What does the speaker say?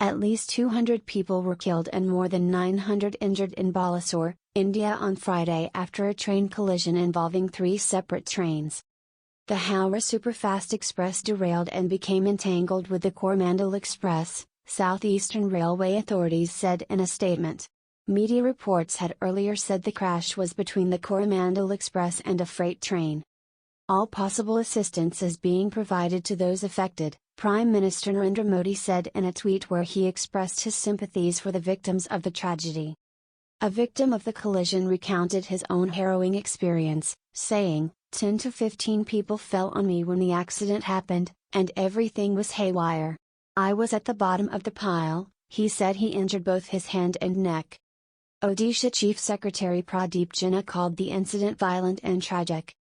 At least 200 people were killed and more than 900 injured in Balasore, India on Friday after a train collision involving 3 separate trains. The Howrah Superfast Express derailed and became entangled with the Coromandel Express, Southeastern Railway authorities said in a statement. Media reports had earlier said the crash was between the Coromandel Express and a freight train. All possible assistance is being provided to those affected, Prime Minister Narendra Modi said in a tweet where he expressed his sympathies for the victims of the tragedy. A victim of the collision recounted his own harrowing experience, saying, 10 to 15 people fell on me when the accident happened, and everything was haywire. I was at the bottom of the pile, he said. He injured both his hand and neck. Odisha Chief Secretary Pradeep Jena called the incident violent and tragic.